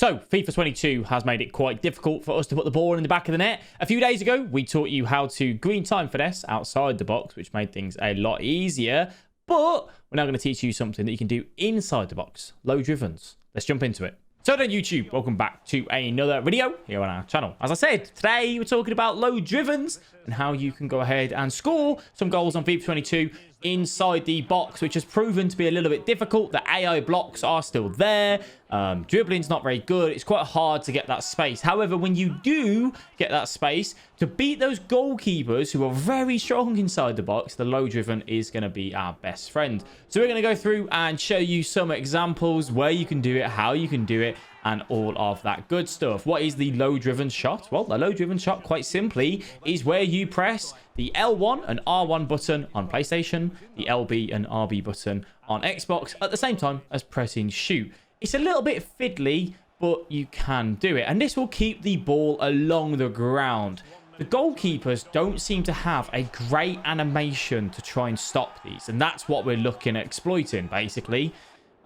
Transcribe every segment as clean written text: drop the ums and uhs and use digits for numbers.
So, FIFA 22 has made it quite difficult for us to put the ball in the back of the net. A few days ago, we taught you how to green time finesse outside the box, which made things a lot easier. But we're now going to teach you something that you can do inside the box. Low drivens. Let's jump into it. So then YouTube, welcome back to another video here on our channel. As I said, today we're talking about low drivens and how you can go ahead and score some goals on FIFA 22 inside the box, which has proven to be a little bit difficult. The AI blocks are still there. Dribbling's not very good. It's quite hard to get that space. However, when you do get that space, to beat those goalkeepers who are very strong inside the box, the low driven is going to be our best friend. So we're going to go through and show you some examples where you can do it, how you can do it, and all of that good stuff. What is the low driven shot? Well, the low driven shot, quite simply, is where you press the L1 and R1 button on PlayStation, the LB and RB button on Xbox at the same time as pressing shoot. It's a little bit fiddly, but you can do it. And this will keep the ball along the ground. The goalkeepers don't seem to have a great animation to try and stop these. And that's what we're looking at exploiting, basically.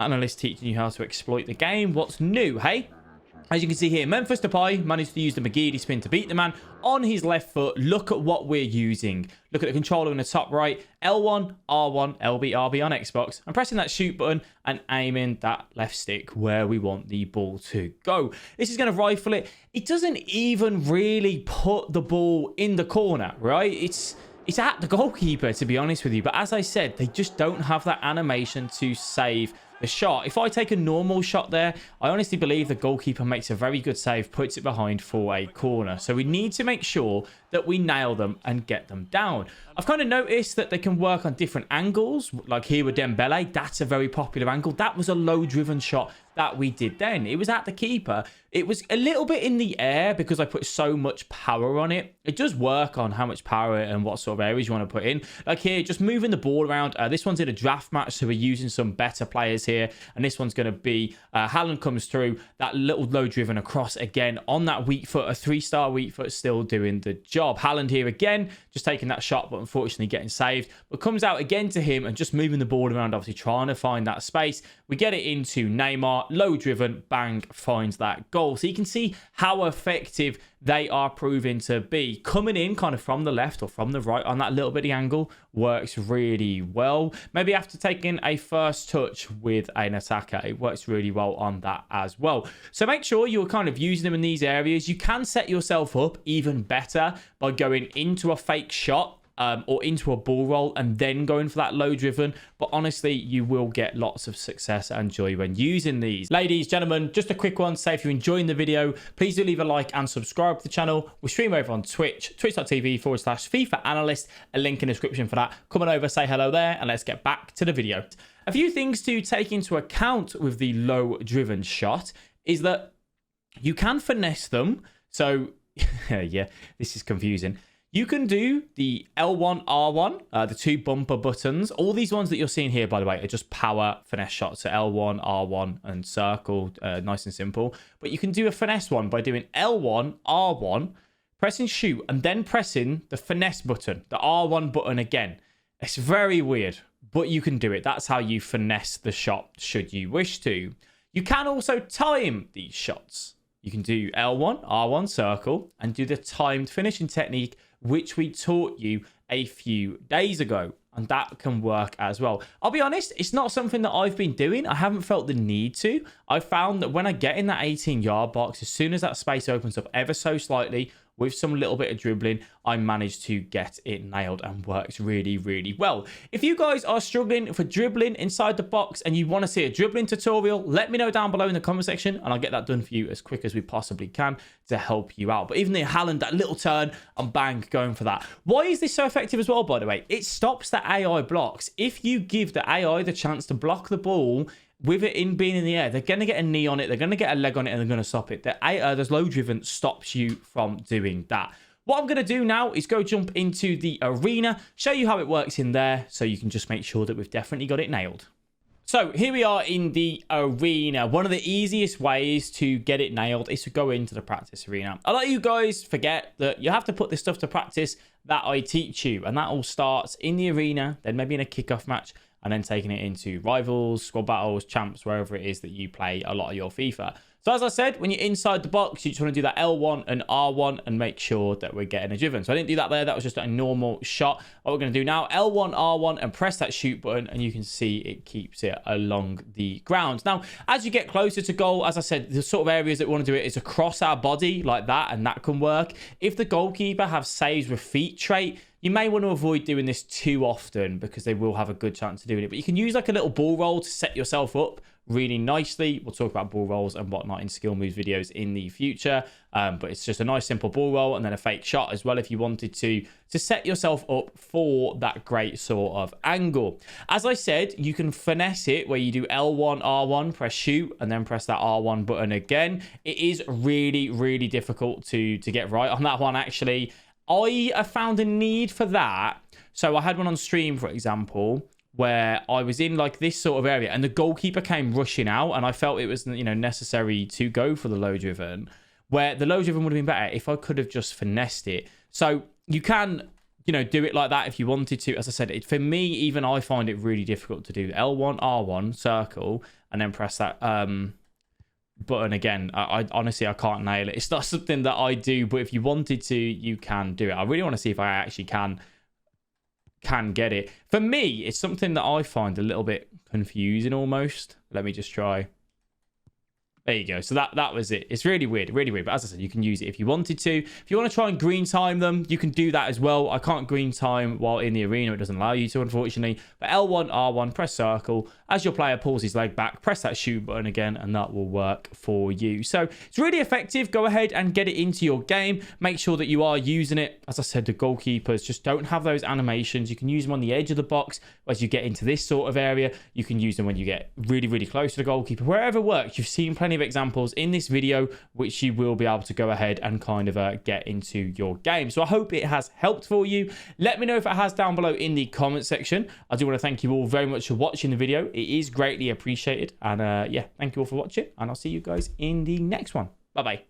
Analyst teaching you how to exploit the game. What's new, hey? As you can see here, Memphis Depay managed to use the McGeady spin to beat the man on his left foot. Look at what we're using. Look at the controller in the top right. L1, R1, LB, RB on Xbox. I'm pressing that shoot button and aiming that left stick where we want the ball to go. This is going to rifle it. It doesn't even really put the ball in the corner, right? It's at the goalkeeper, to be honest with you. But as I said, they just don't have that animation to save the shot. If I take a normal shot there, I honestly believe the goalkeeper makes a very good save, puts it behind for a corner. So we need to make sure that we nail them and get them down. I've kind of noticed that they can work on different angles, like here with Dembele. That's a very popular angle. That was a low driven shot that we did then. It was at the keeper. It was a little bit in the air because I put so much power on it. It does work on how much power and what sort of areas you want to put in. Like here, just moving the ball around. This one's in a draft match, so we're using some better players here. And this one's going to be Haaland comes through, that little low driven across again on that weak foot, a 3-star weak foot, still doing the job. Haaland here again, just taking that shot, but unfortunately getting saved. But comes out again to him and just moving the ball around, obviously trying to find that space. We get it into Neymar, low driven, bang, finds that goal. So you can see how effective they are proving to be. Coming in kind of from the left or from the right on that little bitty angle works really well. Maybe after taking a first touch with an attacker, it works really well on that as well. So make sure you're kind of using them in these areas. You can set yourself up even better by going into a fake shot or into a ball roll and then going for that low driven. But honestly, you will get lots of success and joy when using these. Ladies, gentlemen, just a quick one. Say if you're enjoying the video, please do leave a like and subscribe to the channel. We stream over on Twitch, twitch.tv/FIFA Analyst. A link in the description for that. Come on over, say hello there, and let's get back to the video. A few things to take into account with the low driven shot is that you can finesse them. So yeah, this is confusing. You can do the L1, R1, the 2 bumper buttons. All these ones that you're seeing here, by the way, are just power finesse shots. So L1, R1, and circle, nice and simple. But you can do a finesse one by doing L1, R1, pressing shoot, and then pressing the finesse button, the R1 button again. It's very weird, but you can do it. That's how you finesse the shot, should you wish to. You can also time these shots. You can do L1, R1, circle, and do the timed finishing technique, which we taught you a few days ago. And that can work as well. I'll be honest, it's not something that I've been doing. I haven't felt the need to. I found that when I get in that 18-yard box, as soon as that space opens up ever so slightly, with some little bit of dribbling, I managed to get it nailed and works really, really well. If you guys are struggling for dribbling inside the box and you want to see a dribbling tutorial, let me know down below in the comment section and I'll get that done for you as quick as we possibly can to help you out. But even the Haaland, that little turn and bang, going for that. Why is this so effective as well, by the way? It stops the AI blocks. If you give the AI the chance to block the ball, with it being in the air, they're going to get a knee on it, they're going to get a leg on it, and they're going to stop it. The low driven stops you from doing that. What I'm going to do now is go jump into the arena, show you how it works in there, so you can just make sure that we've definitely got it nailed. So here we are in the arena. One of the easiest ways to get it nailed is to go into the practice arena. A lot of you guys forget that you have to put this stuff to practice that I teach you, and that all starts in the arena, then maybe in a kickoff match, and then taking it into rivals, squad battles, champs, wherever it is that you play a lot of your FIFA. So as I said, when you're inside the box, you just want to do that L1 and R1 and make sure that we're getting a driven. So I didn't do that there. That was just a normal shot. What we're going to do now, L1, R1, and press that shoot button, and you can see it keeps it along the ground. Now, as you get closer to goal, as I said, the sort of areas that we want to do it is across our body like that, and that can work. If the goalkeeper have saves with feet trait, you may want to avoid doing this too often because they will have a good chance of doing it. But you can use like a little ball roll to set yourself up really nicely. We'll talk about ball rolls and whatnot in skill moves videos in the future. But it's just a nice simple ball roll and then a fake shot as well if you wanted to set yourself up for that great sort of angle. As I said, you can finesse it where you do L1, R1, press shoot, and then press that R1 button again. It is really, really difficult to get right on that one, actually. I have found a need for that. So I had one on stream, for example, where I was in like this sort of area and the goalkeeper came rushing out and I felt it was, necessary to go for the low driven, where the low driven would have been better if I could have just finessed it. So you can, do it like that if you wanted to. As I said, for me, even I find it really difficult to do L1, R1, circle, and then press that button again. I honestly, I can't nail it. It's not something that I do, but if you wanted to, you can do it. I really want to see if I actually can get it. For me, it's something that I find a little bit confusing almost. Let me just try. There you go. So that was it. It's really weird, really weird. But as I said, you can use it if you wanted to. If you want to try and green time them, you can do that as well. I can't green time while in the arena. It doesn't allow you to, unfortunately. But L1, R1, press circle. As your player pulls his leg back, press that shoot button again, and that will work for you. So it's really effective. Go ahead and get it into your game. Make sure that you are using it. As I said, the goalkeepers just don't have those animations. You can use them on the edge of the box as you get into this sort of area. You can use them when you get really, really close to the goalkeeper. Wherever works. You've seen plenty of examples in this video which you will be able to go ahead and kind of get into your game. So I hope it has helped for you. Let me know if it has down below in the comment section. I do want to thank you all very much for watching the video. It is greatly appreciated, and yeah, thank you all for watching, and I'll see you guys in the next one. Bye bye.